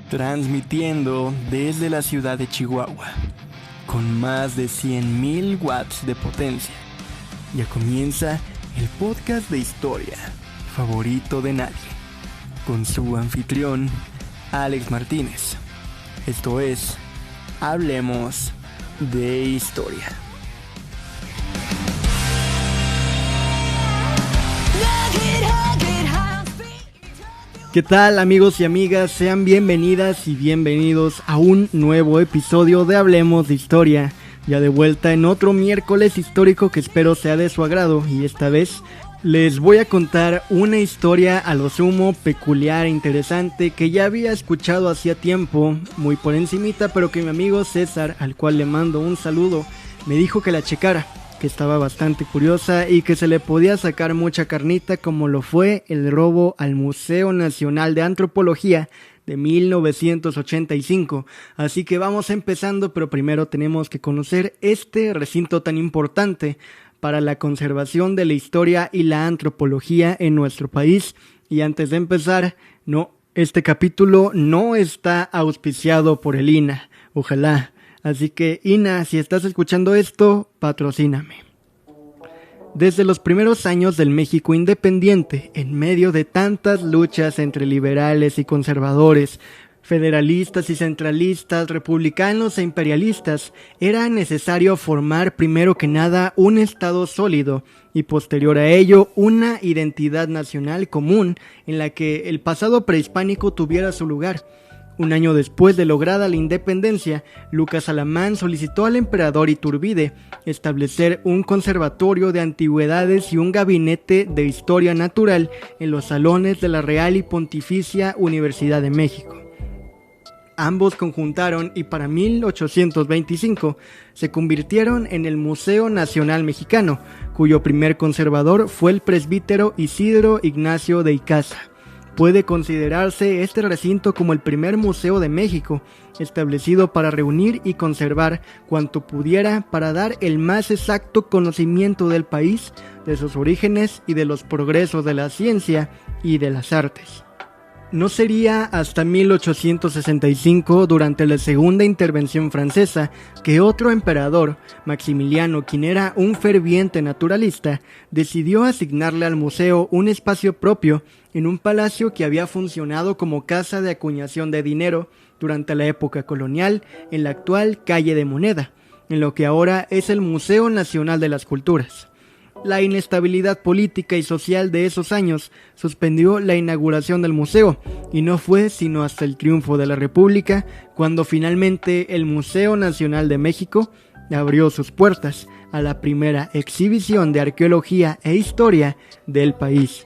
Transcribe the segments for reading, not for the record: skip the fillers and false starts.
transmitiendo desde la ciudad de Chihuahua, con más de 100,000 watts de potencia. Ya comienza el podcast de historia favorito de nadie, con su anfitrión, Alex Martínez. Esto es Hablemos de Historia. ¿Qué tal, amigos y amigas? Sean bienvenidas y bienvenidos a un nuevo episodio de Hablemos de Historia. Ya de vuelta en otro miércoles histórico que espero sea de su agrado, y esta vez les voy a contar una historia a lo sumo peculiar e interesante que ya había escuchado hacía tiempo, muy por encimita, pero que mi amigo César, al cual le mando un saludo, me dijo que la checara, que estaba bastante curiosa y que se le podía sacar mucha carnita, como lo fue el robo al Museo Nacional de Antropología de 1985. Así que vamos empezando, pero primero tenemos que conocer este recinto tan importante para la conservación de la historia y la antropología en nuestro país. Y antes de empezar, este capítulo no está auspiciado por el INAH, ojalá. Así que, INAH, si estás escuchando esto, patrocíname. Desde los primeros años del México independiente, en medio de tantas luchas entre liberales y conservadores, federalistas y centralistas, republicanos e imperialistas, era necesario formar primero que nada un Estado sólido y posterior a ello una identidad nacional común en la que el pasado prehispánico tuviera su lugar. Un año después de lograda la independencia, Lucas Alamán solicitó al emperador Iturbide establecer un conservatorio de antigüedades y un gabinete de historia natural en los salones de la Real y Pontificia Universidad de México. Ambos conjuntaron y para 1825 se convirtieron en el Museo Nacional Mexicano, cuyo primer conservador fue el presbítero Isidro Ignacio de Icaza. Puede considerarse este recinto como el primer museo de México, establecido para reunir y conservar cuanto pudiera para dar el más exacto conocimiento del país, de sus orígenes y de los progresos de la ciencia y de las artes. No sería hasta 1865, durante la segunda intervención francesa, que otro emperador, Maximiliano, quien era un ferviente naturalista, decidió asignarle al museo un espacio propio en un palacio que había funcionado como casa de acuñación de dinero durante la época colonial en la actual Calle de Moneda, en lo que ahora es el Museo Nacional de las Culturas. La inestabilidad política y social de esos años suspendió la inauguración del museo, y no fue sino hasta el triunfo de la República cuando finalmente el Museo Nacional de México abrió sus puertas a la primera exhibición de arqueología e historia del país.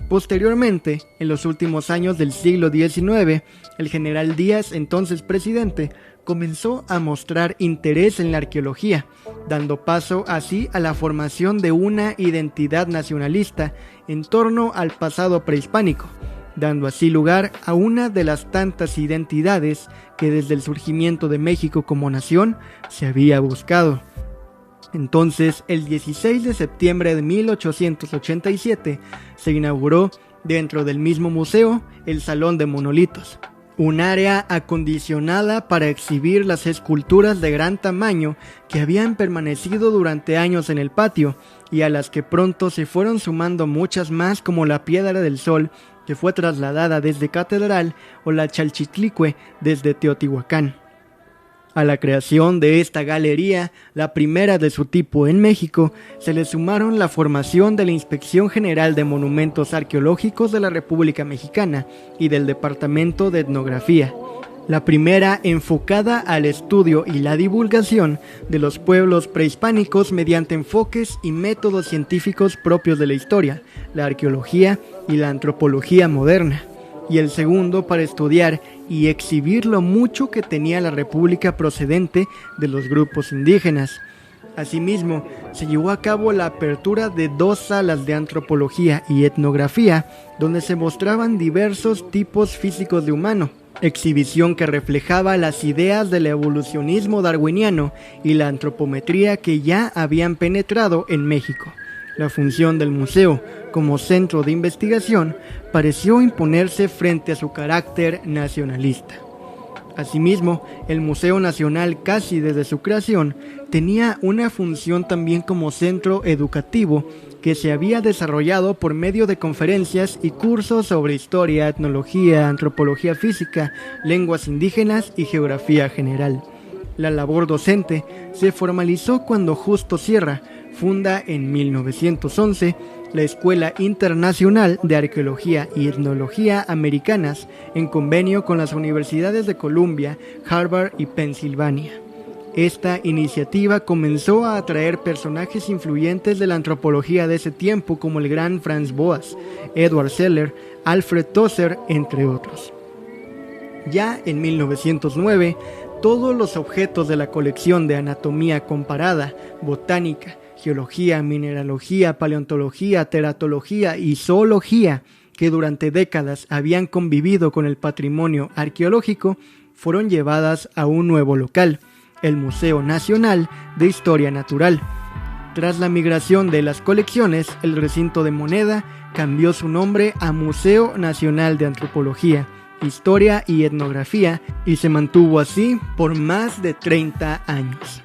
Posteriormente, en los últimos años del siglo XIX, el general Díaz, entonces presidente, comenzó a mostrar interés en la arqueología, dando paso así a la formación de una identidad nacionalista en torno al pasado prehispánico, dando así lugar a una de las tantas identidades que desde el surgimiento de México como nación se había buscado. Entonces, el 16 de septiembre de 1887 se inauguró, dentro del mismo museo, el Salón de Monolitos, un área acondicionada para exhibir las esculturas de gran tamaño que habían permanecido durante años en el patio y a las que pronto se fueron sumando muchas más, como la Piedra del Sol, que fue trasladada desde Catedral, o la Chalchitlicue desde Teotihuacán. A la creación de esta galería, la primera de su tipo en México, se le sumaron la formación de la Inspección General de Monumentos Arqueológicos de la República Mexicana y del Departamento de Etnografía, la primera enfocada al estudio y la divulgación de los pueblos prehispánicos mediante enfoques y métodos científicos propios de la historia, la arqueología y la antropología moderna, y el segundo para estudiar y exhibir lo mucho que tenía la República procedente de los grupos indígenas. Asimismo, se llevó a cabo la apertura de 2 salas de antropología y etnografía, donde se mostraban diversos tipos físicos de humano, exhibición que reflejaba las ideas del evolucionismo darwiniano y la antropometría que ya habían penetrado en México. La función del museo como centro de investigación pareció imponerse frente a su carácter nacionalista. Asimismo, el Museo Nacional, casi desde su creación, tenía una función también como centro educativo que se había desarrollado por medio de conferencias y cursos sobre historia, etnología, antropología física, lenguas indígenas y geografía general. La labor docente se formalizó cuando Justo Sierra funda en 1911 la Escuela Internacional de Arqueología y Etnología Americanas en convenio con las universidades de Columbia, Harvard y Pensilvania. Esta iniciativa comenzó a atraer personajes influyentes de la antropología de ese tiempo como el gran Franz Boas, Edward Seller, Alfred Tozer, entre otros. Ya en 1909, todos los objetos de la colección de anatomía comparada, botánica, geología, mineralogía, paleontología, teratología y zoología, que durante décadas habían convivido con el patrimonio arqueológico, fueron llevadas a un nuevo local, el Museo Nacional de Historia Natural. Tras la migración de las colecciones, el recinto de Moneda cambió su nombre a Museo Nacional de Antropología, Historia y Etnografía y se mantuvo así por más de 30 años.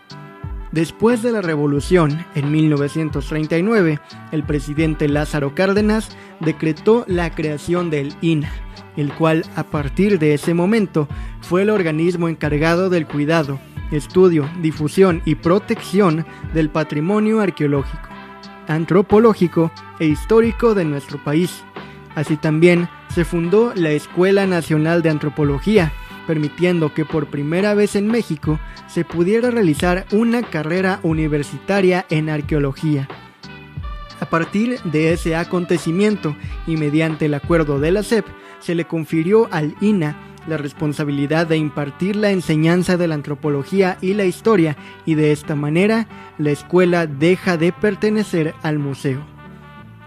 Después de la Revolución, en 1939, el presidente Lázaro Cárdenas decretó la creación del INAH, el cual a partir de ese momento fue el organismo encargado del cuidado, estudio, difusión y protección del patrimonio arqueológico, antropológico e histórico de nuestro país. Así también se fundó la Escuela Nacional de Antropología, permitiendo que por primera vez en México se pudiera realizar una carrera universitaria en arqueología. A partir de ese acontecimiento y mediante el acuerdo de la SEP, se le confirió al INAH la responsabilidad de impartir la enseñanza de la antropología y la historia, y de esta manera la escuela deja de pertenecer al museo.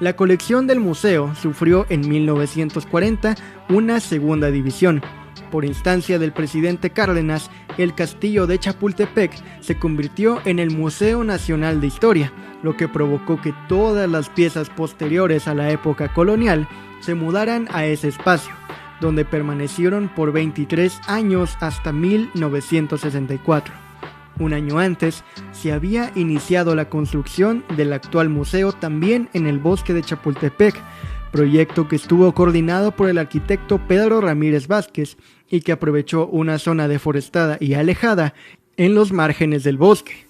La colección del museo sufrió en 1940 una segunda división. Por instancia del presidente Cárdenas, el castillo de Chapultepec se convirtió en el Museo Nacional de Historia, lo que provocó que todas las piezas posteriores a la época colonial se mudaran a ese espacio, donde permanecieron por 23 años hasta 1964. Un año antes, se había iniciado la construcción del actual museo también en el bosque de Chapultepec, proyecto que estuvo coordinado por el arquitecto Pedro Ramírez Vázquez y que aprovechó una zona deforestada y alejada en los márgenes del bosque,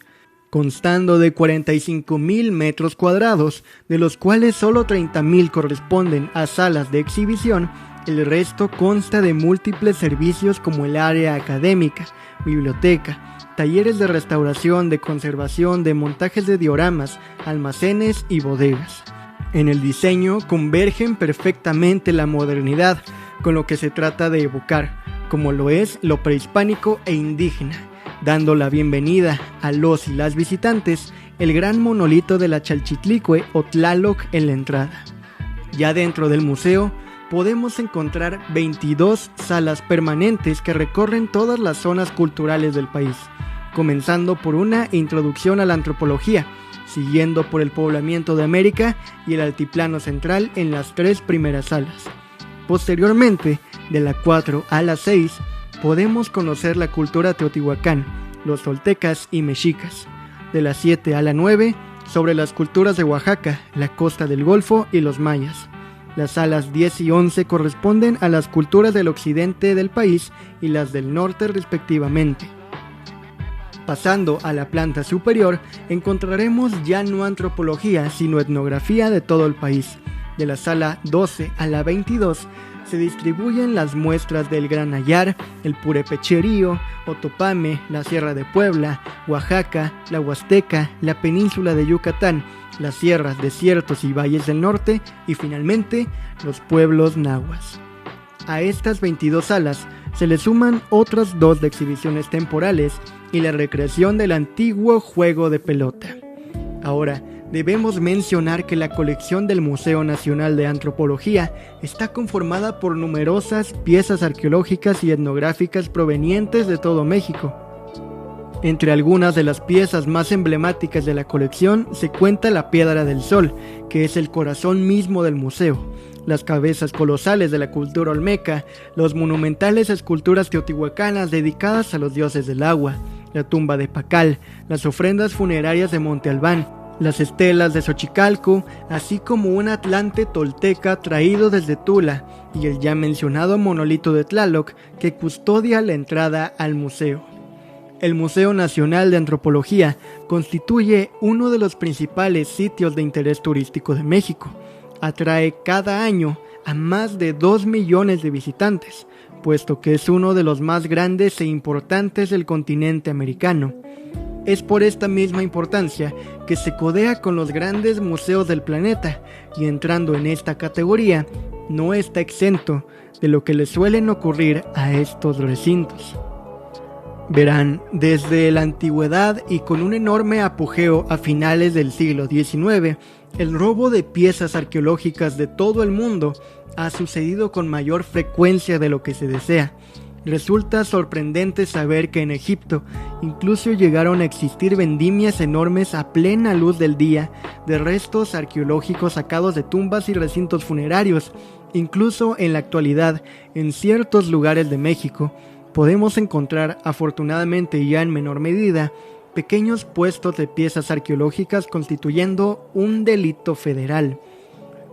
constando de 45,000 metros cuadrados, de los cuales solo 30,000 corresponden a salas de exhibición. El resto consta de múltiples servicios como el área académica, biblioteca, talleres de restauración, de conservación, de montajes de dioramas, almacenes y bodegas. En el diseño convergen perfectamente la modernidad con lo que se trata de evocar, como lo es lo prehispánico e indígena, dando la bienvenida a los y las visitantes el gran monolito de la Chalchitlicue o Tlaloc en la entrada. Ya dentro del museo podemos encontrar 22 salas permanentes que recorren todas las zonas culturales del país, comenzando por una introducción a la antropología, siguiendo por el poblamiento de América y el altiplano central en las 3 primeras salas. Posteriormente, de la 4 a la 6, podemos conocer la cultura teotihuacán, los toltecas y mexicas. De la 7 a la 9, sobre las culturas de Oaxaca, la costa del Golfo y los mayas. Las salas 10 y 11 corresponden a las culturas del occidente del país y las del norte respectivamente. Pasando a la planta superior, encontraremos ya no antropología, sino etnografía de todo el país. De la sala 12 a la 22 se distribuyen las muestras del Gran Ayar, el Purepecherío, Otopame, la Sierra de Puebla, Oaxaca, la Huasteca, la península de Yucatán, las sierras, desiertos y valles del norte y finalmente los pueblos nahuas. A estas 22 salas se le suman otras 2 de exhibiciones temporales y la recreación del antiguo juego de pelota. Ahora, debemos mencionar que la colección del Museo Nacional de Antropología está conformada por numerosas piezas arqueológicas y etnográficas provenientes de todo México. Entre algunas de las piezas más emblemáticas de la colección se cuenta la Piedra del Sol, que es el corazón mismo del museo, las cabezas colosales de la cultura olmeca, las monumentales esculturas teotihuacanas dedicadas a los dioses del agua, la tumba de Pacal, las ofrendas funerarias de Monte Albán, las estelas de Xochicalco, así como un atlante tolteca traído desde Tula y el ya mencionado monolito de Tlaloc que custodia la entrada al museo. El Museo Nacional de Antropología constituye uno de los principales sitios de interés turístico de México. Atrae cada año a más de 2 millones de visitantes, puesto que es uno de los más grandes e importantes del continente americano. Es por esta misma importancia que se codea con los grandes museos del planeta, y entrando en esta categoría, no está exento de lo que le suelen ocurrir a estos recintos. Verán, desde la antigüedad y con un enorme apogeo a finales del siglo XIX, el robo de piezas arqueológicas de todo el mundo ha sucedido con mayor frecuencia de lo que se desea. Resulta sorprendente saber que en Egipto incluso llegaron a existir vendimias enormes a plena luz del día de restos arqueológicos sacados de tumbas y recintos funerarios. Incluso en la actualidad, en ciertos lugares de México, podemos encontrar, afortunadamente ya en menor medida, pequeños puestos de piezas arqueológicas constituyendo un delito federal.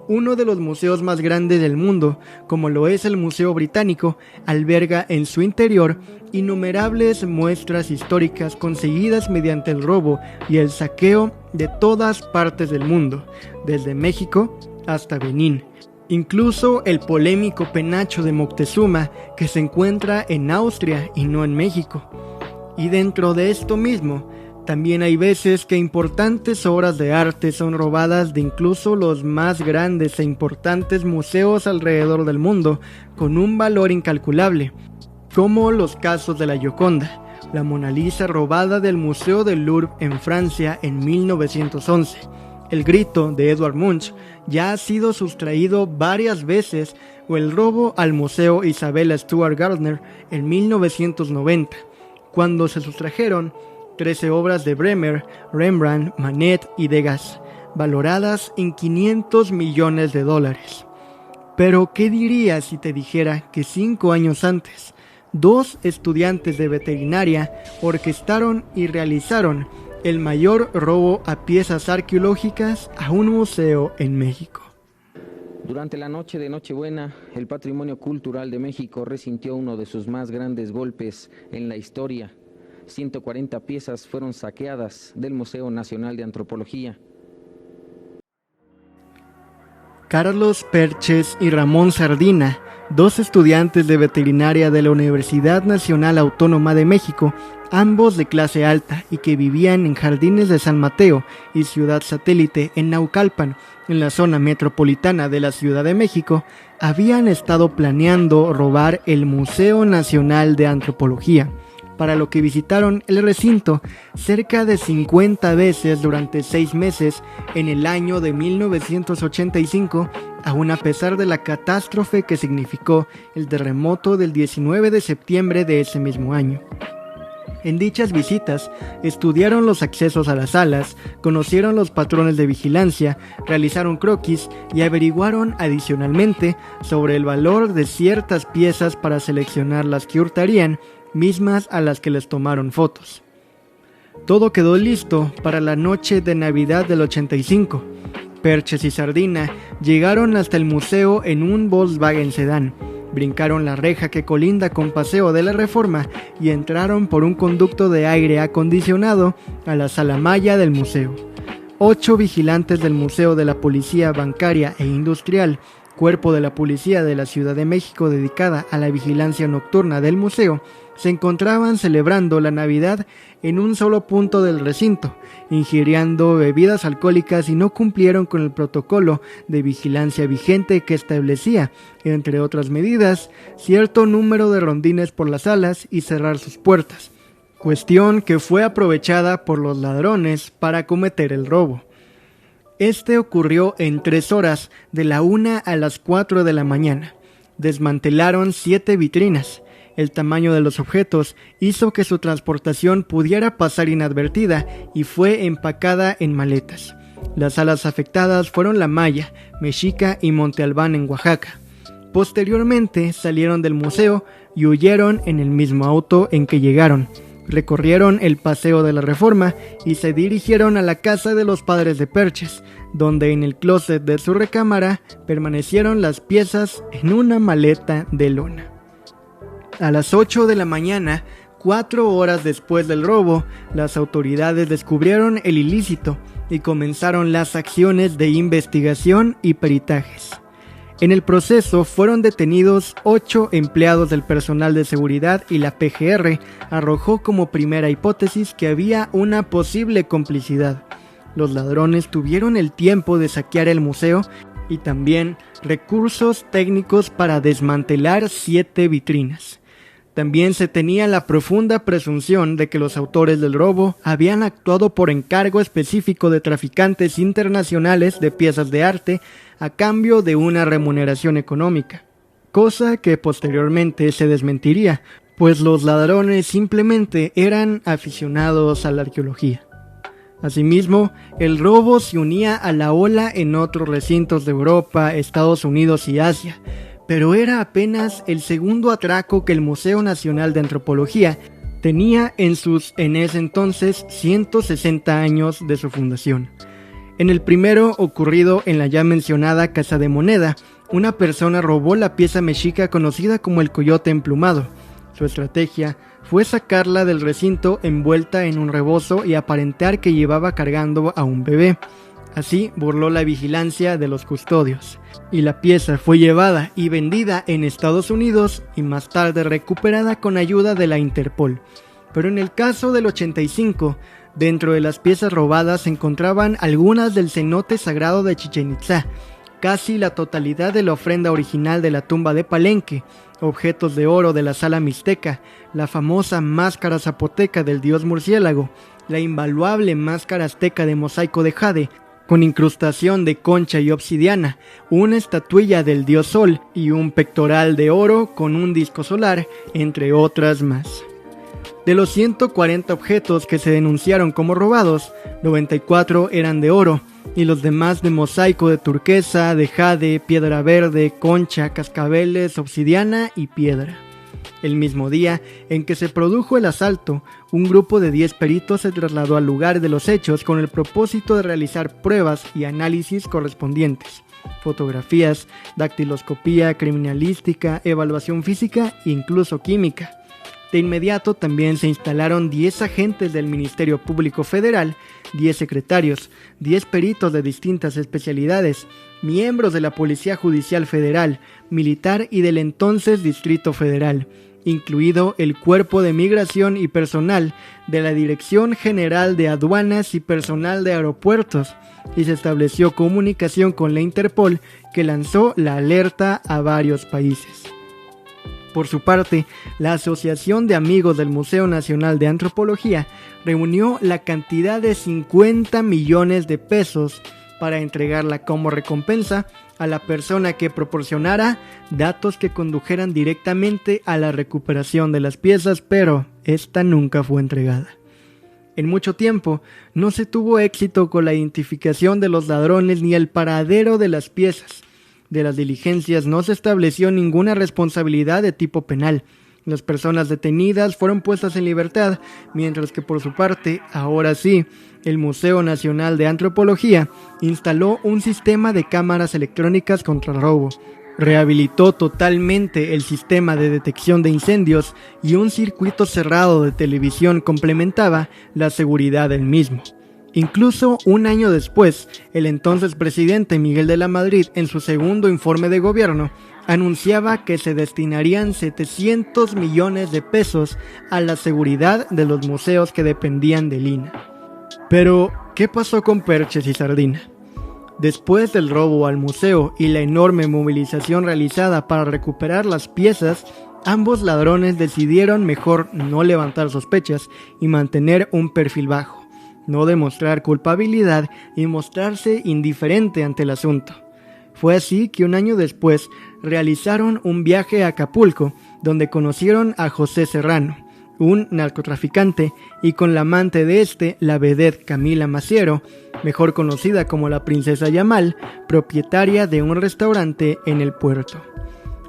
Uno de los museos más grandes del mundo, como lo es el Museo Británico, alberga en su interior innumerables muestras históricas conseguidas mediante el robo y el saqueo de todas partes del mundo, desde México hasta Benín. Incluso el polémico penacho de Moctezuma, que se encuentra en Austria y no en México. Y dentro de esto mismo, también hay veces que importantes obras de arte son robadas de incluso los más grandes e importantes museos alrededor del mundo, con un valor incalculable, como los casos de la Gioconda, la Mona Lisa robada del Museo del Louvre en Francia en 1911. El Grito de Edvard Munch ya ha sido sustraído varias veces, o el robo al Museo Isabella Stewart Gardner en 1990, cuando se sustrajeron 13 obras de Bremer, Rembrandt, Manet y Degas, valoradas en $500 millones. Pero, ¿qué dirías si te dijera que 5 años antes, 2 estudiantes de veterinaria orquestaron y realizaron el mayor robo a piezas arqueológicas a un museo en México? Durante la noche de Nochebuena, el patrimonio cultural de México resintió uno de sus más grandes golpes en la historia. 140 piezas fueron saqueadas del Museo Nacional de Antropología. Carlos Perches y Ramón Sardina, 2 estudiantes de veterinaria de la Universidad Nacional Autónoma de México, ambos de clase alta y que vivían en Jardines de San Mateo y Ciudad Satélite en Naucalpan, en la zona metropolitana de la Ciudad de México, habían estado planeando robar el Museo Nacional de Antropología, para lo que visitaron el recinto cerca de 50 veces durante 6 meses en el año de 1985, aun a pesar de la catástrofe que significó el terremoto del 19 de septiembre de ese mismo año. En dichas visitas, estudiaron los accesos a las salas, conocieron los patrones de vigilancia, realizaron croquis y averiguaron adicionalmente sobre el valor de ciertas piezas para seleccionar las que hurtarían, mismas a las que les tomaron fotos. Todo quedó listo para la noche de Navidad del 85. Perches y Sardina llegaron hasta el museo en un Volkswagen sedán, brincaron la reja que colinda con Paseo de la Reforma y entraron por un conducto de aire acondicionado a la sala maya del museo. 8 vigilantes del Museo de la Policía Bancaria e Industrial, cuerpo de la Policía de la Ciudad de México dedicada a la vigilancia nocturna del museo, se encontraban celebrando la Navidad en un solo punto del recinto, ingiriendo bebidas alcohólicas y no cumplieron con el protocolo de vigilancia vigente que establecía, entre otras medidas, cierto número de rondines por las salas y cerrar sus puertas, cuestión que fue aprovechada por los ladrones para cometer el robo. Este ocurrió en 3 horas, de la 1 a las 4 de la mañana. Desmantelaron 7 vitrinas, El tamaño de los objetos hizo que su transportación pudiera pasar inadvertida y fue empacada en maletas. Las salas afectadas fueron La Maya, Mexica y Monte Albán en Oaxaca. Posteriormente salieron del museo y huyeron en el mismo auto en que llegaron. Recorrieron el Paseo de la Reforma y se dirigieron a la casa de los padres de Perches, donde en el closet de su recámara permanecieron las piezas en una maleta de lona. A las 8 de la mañana, 4 horas después del robo, las autoridades descubrieron el ilícito y comenzaron las acciones de investigación y peritajes. En el proceso fueron detenidos 8 empleados del personal de seguridad y la PGR arrojó como primera hipótesis que había una posible complicidad. Los ladrones tuvieron el tiempo de saquear el museo y también recursos técnicos para desmantelar 7 vitrinas. También se tenía la profunda presunción de que los autores del robo habían actuado por encargo específico de traficantes internacionales de piezas de arte a cambio de una remuneración económica, cosa que posteriormente se desmentiría, pues los ladrones simplemente eran aficionados a la arqueología. Asimismo, el robo se unía a la ola en otros recintos de Europa, Estados Unidos y Asia, pero era apenas el segundo atraco que el Museo Nacional de Antropología tenía en ese entonces 160 años de su fundación. En el primero, ocurrido en la ya mencionada Casa de Moneda, una persona robó la pieza mexica conocida como el coyote emplumado. Su estrategia fue sacarla del recinto envuelta en un rebozo y aparentar que llevaba cargando a un bebé. Así burló la vigilancia de los custodios, y la pieza fue llevada y vendida en Estados Unidos y más tarde recuperada con ayuda de la Interpol. Pero en el caso del 85, dentro de las piezas robadas se encontraban algunas del cenote sagrado de Chichén Itzá, casi la totalidad de la ofrenda original de la tumba de Palenque, objetos de oro de la sala mixteca, la famosa máscara zapoteca del dios murciélago, la invaluable máscara azteca de mosaico de jade, con incrustación de concha y obsidiana, una estatuilla del dios Sol y un pectoral de oro con un disco solar, entre otras más. De los 140 objetos que se denunciaron como robados, 94 eran de oro y los demás de mosaico de turquesa, de jade, piedra verde, concha, cascabeles, obsidiana y piedra. El mismo día en que se produjo el asalto, un grupo de 10 peritos se trasladó al lugar de los hechos con el propósito de realizar pruebas y análisis correspondientes, fotografías, dactiloscopía, criminalística, evaluación física e incluso química. De inmediato también se instalaron 10 agentes del Ministerio Público Federal, 10 secretarios, 10 peritos de distintas especialidades, miembros de la Policía Judicial Federal, militar y del entonces Distrito Federal, incluido el Cuerpo de Migración y personal de la Dirección General de Aduanas y personal de aeropuertos, y se estableció comunicación con la Interpol, que lanzó la alerta a varios países. Por su parte, la Asociación de Amigos del Museo Nacional de Antropología reunió la cantidad de 50 millones de pesos para entregarla como recompensa a la persona que proporcionara datos que condujeran directamente a la recuperación de las piezas, pero esta nunca fue entregada. En mucho tiempo no se tuvo éxito con la identificación de los ladrones ni el paradero de las piezas. De las diligencias no se estableció ninguna responsabilidad de tipo penal. Las personas detenidas fueron puestas en libertad, mientras que por su parte, ahora sí, el Museo Nacional de Antropología instaló un sistema de cámaras electrónicas contra el robo, rehabilitó totalmente el sistema de detección de incendios y un circuito cerrado de televisión complementaba la seguridad del mismo. Incluso un año después, el entonces presidente Miguel de la Madrid, en su segundo informe de gobierno, anunciaba que se destinarían 700 millones de pesos a la seguridad de los museos que dependían del INAH. Pero, ¿qué pasó con Perches y Sardina? Después del robo al museo y la enorme movilización realizada para recuperar las piezas, ambos ladrones decidieron mejor no levantar sospechas y mantener un perfil bajo, no demostrar culpabilidad y mostrarse indiferente ante el asunto. Fue así que un año después realizaron un viaje a Acapulco, donde conocieron a José Serrano, un narcotraficante, y con la amante de este, la vedette Camila Maciero, mejor conocida como la Princesa Yamal, propietaria de un restaurante en el puerto.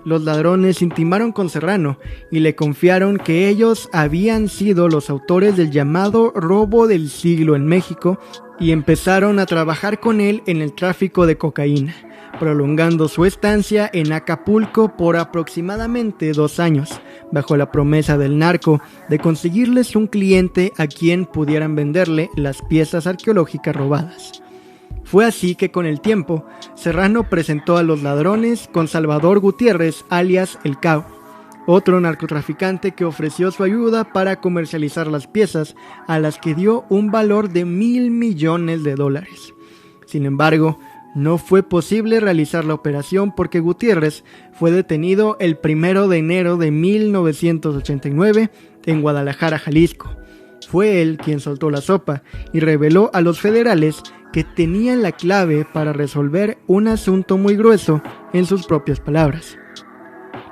Los ladrones intimaron con Serrano y le confiaron que ellos habían sido los autores del llamado robo del siglo en México y empezaron a trabajar con él en el tráfico de cocaína, prolongando su estancia en Acapulco por aproximadamente 2 años, bajo la promesa del narco de conseguirles un cliente a quien pudieran venderle las piezas arqueológicas robadas. Fue así que con el tiempo, Serrano presentó a los ladrones con Salvador Gutiérrez, alias El Cao, otro narcotraficante que ofreció su ayuda para comercializar las piezas, a las que dio un valor de $1,000 millones. Sin embargo, no fue posible realizar la operación porque Gutiérrez fue detenido el 1 de enero de 1989 en Guadalajara, Jalisco. Fue él quien soltó la sopa y reveló a los federales que tenían la clave para resolver un asunto muy grueso, en sus propias palabras.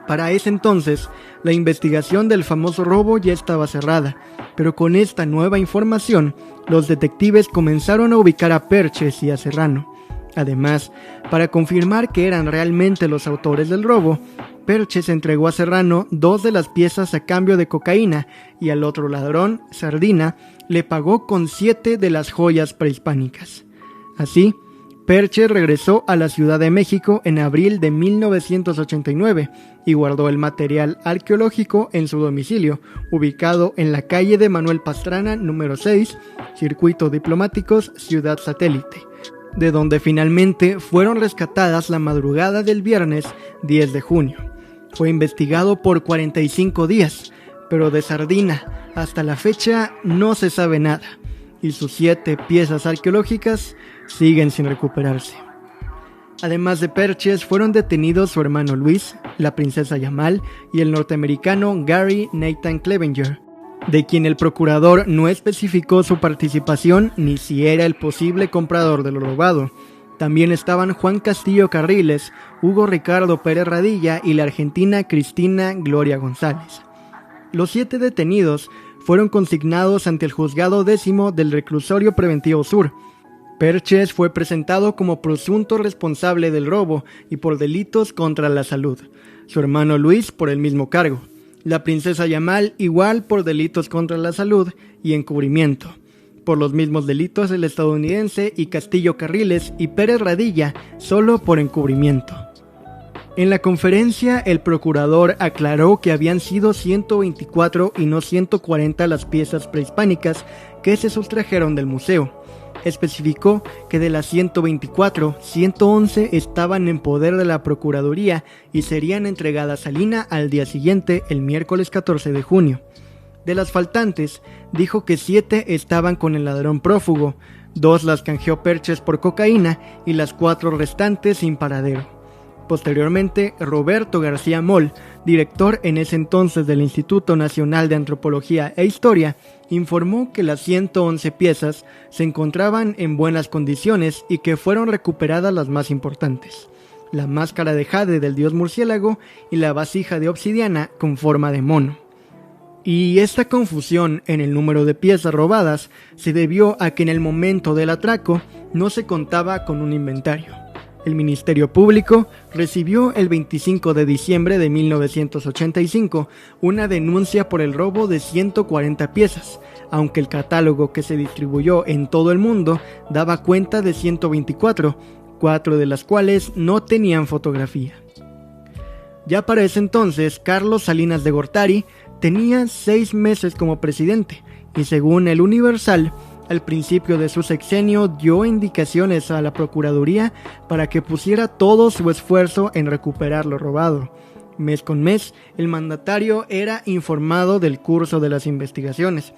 Para ese entonces, la investigación del famoso robo ya estaba cerrada, pero con esta nueva información, los detectives comenzaron a ubicar a Perches y a Serrano. Además, para confirmar que eran realmente los autores del robo, Perches entregó a Serrano 2 de las piezas a cambio de cocaína y al otro ladrón, Sardina, le pagó con 7 de las joyas prehispánicas. Así, Perches regresó a la Ciudad de México en abril de 1989 y guardó el material arqueológico en su domicilio, ubicado en la calle de Manuel Pastrana, número 6, Circuito Diplomáticos, Ciudad Satélite, de donde finalmente fueron rescatadas la madrugada del viernes 10 de junio. Fue investigado por 45 días, pero de Sardina hasta la fecha no se sabe nada, y sus 7 piezas arqueológicas siguen sin recuperarse. Además de Perches, fueron detenidos su hermano Luis, la princesa Yamal y el norteamericano Gary Nathan Clevenger, de quien el procurador no especificó su participación ni si era el posible comprador de lo robado. También estaban Juan Castillo Carriles, Hugo Ricardo Pérez Radilla y la argentina Cristina Gloria González. Los 7 detenidos fueron consignados ante el Juzgado 10º del Reclusorio Preventivo Sur. Perches fue presentado como presunto responsable del robo y por delitos contra la salud. Su hermano Luis por el mismo cargo. La princesa Yamal igual por delitos contra la salud y encubrimiento. Por los mismos delitos el estadounidense y Castillo Carriles y Pérez Radilla solo por encubrimiento. En la conferencia, el procurador aclaró que habían sido 124 y no 140 las piezas prehispánicas que se sustrajeron del museo. Especificó que de las 124, 111 estaban en poder de la Procuraduría y serían entregadas a Lina al día siguiente, el miércoles 14 de junio. De las faltantes, dijo que 7 estaban con el ladrón prófugo, 2 las canjeó Perches por cocaína y las 4 restantes sin paradero. Posteriormente, Roberto García Moll, director en ese entonces del Instituto Nacional de Antropología e Historia, informó que las 111 piezas se encontraban en buenas condiciones y que fueron recuperadas las más importantes: la máscara de jade del dios murciélago y la vasija de obsidiana con forma de mono. Y esta confusión en el número de piezas robadas se debió a que en el momento del atraco no se contaba con un inventario. El Ministerio Público recibió el 25 de diciembre de 1985 una denuncia por el robo de 140 piezas, aunque el catálogo que se distribuyó en todo el mundo daba cuenta de 124, 4 de las cuales no tenían fotografía. Ya para ese entonces, Carlos Salinas de Gortari tenía 6 meses como presidente y, según el Universal, al principio de su sexenio dio indicaciones a la Procuraduría para que pusiera todo su esfuerzo en recuperar lo robado. Mes con mes, el mandatario era informado del curso de las investigaciones.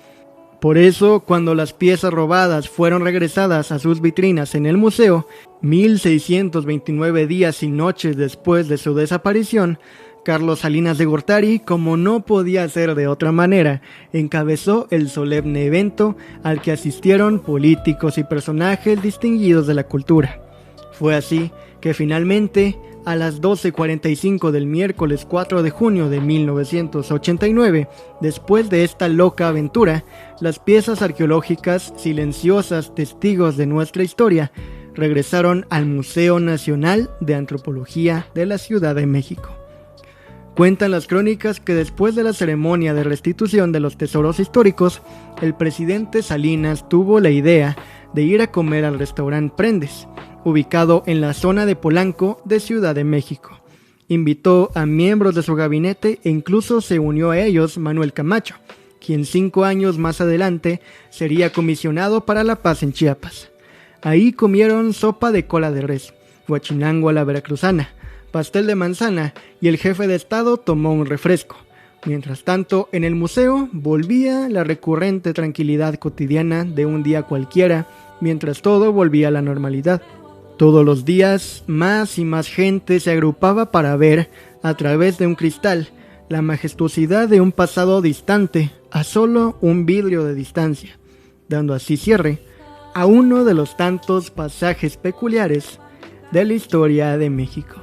Por eso, cuando las piezas robadas fueron regresadas a sus vitrinas en el museo, 1629 días y noches después de su desaparición, Carlos Salinas de Gortari, como no podía ser de otra manera, encabezó el solemne evento al que asistieron políticos y personajes distinguidos de la cultura. Fue así que finalmente, a las 12:45 del miércoles 4 de junio de 1989, después de esta loca aventura, las piezas arqueológicas, silenciosas testigos de nuestra historia, regresaron al Museo Nacional de Antropología de la Ciudad de México. Cuentan las crónicas que después de la ceremonia de restitución de los tesoros históricos, el presidente Salinas tuvo la idea de ir a comer al restaurante Prendes, ubicado en la zona de Polanco de Ciudad de México. Invitó a miembros de su gabinete e incluso se unió a ellos Manuel Camacho, quien 5 años más adelante sería comisionado para la paz en Chiapas. Ahí comieron sopa de cola de res, huachinango a la veracruzana, pastel de manzana y el jefe de estado tomó un refresco. Mientras tanto, en el museo volvía la recurrente tranquilidad cotidiana de un día cualquiera, mientras todo volvía a la normalidad. Todos los días, más y más gente se agrupaba para ver, a través de un cristal, la majestuosidad de un pasado distante, a solo un vidrio de distancia, dando así cierre a uno de los tantos pasajes peculiares de la historia de México.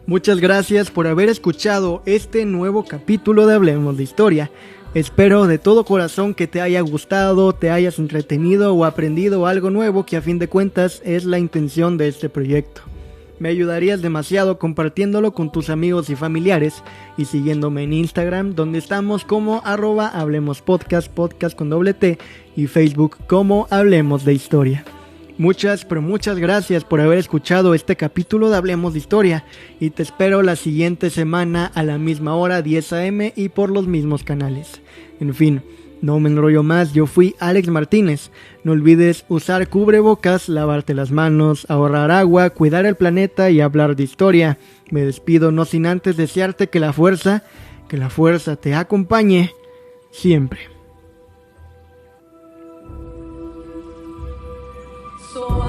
Muchas gracias por haber escuchado este nuevo capítulo de Hablemos de Historia. Espero de todo corazón que te haya gustado, te hayas entretenido o aprendido algo nuevo, que a fin de cuentas es la intención de este proyecto. Me ayudarías demasiado compartiéndolo con tus amigos y familiares y siguiéndome en Instagram, donde estamos como @hablemospodcast, podcast con doble T, y Facebook como Hablemos de Historia. Muchas, pero muchas gracias por haber escuchado este capítulo de Hablemos de Historia y te espero la siguiente semana a la misma hora, 10 a.m. y por los mismos canales. En fin, no me enrollo más, yo fui Alex Martínez. No olvides usar cubrebocas, lavarte las manos, ahorrar agua, cuidar el planeta y hablar de historia. Me despido no sin antes desearte que la fuerza te acompañe siempre. So